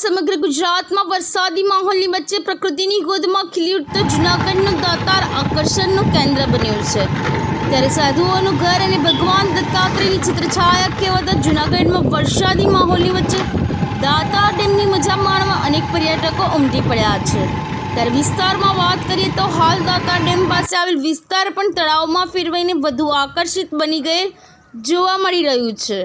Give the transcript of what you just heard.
સમગ્ર ગુજરાતમાં વરસાદી માહોલની વચ્ચે પ્રકૃતિની ગોદમાં ખીલી ઉઠતો જૂનાગઢનું દાતાર આકર્ષણનું કેન્દ્ર બન્યું છે। ત્યારે સાધુઓનું ઘર અને ભગવાન દત્તાત્રેયની છત્રછાયા કહેવાતા જૂનાગઢમાં વરસાદી માહોલની વચ્ચે દાતાર ડેમની મજા માણવા અનેક પર્યટકો ઉમટી પડ્યા છે। ત્યારે વિસ્તારમાં વાત કરીએ તો હાલ દાતાર ડેમ પાસે આવેલ વિસ્તાર પણ તળાવમાં ફેરવાઈને વધુ આકર્ષિત બની ગયેલ જોવા મળી રહ્યું છે।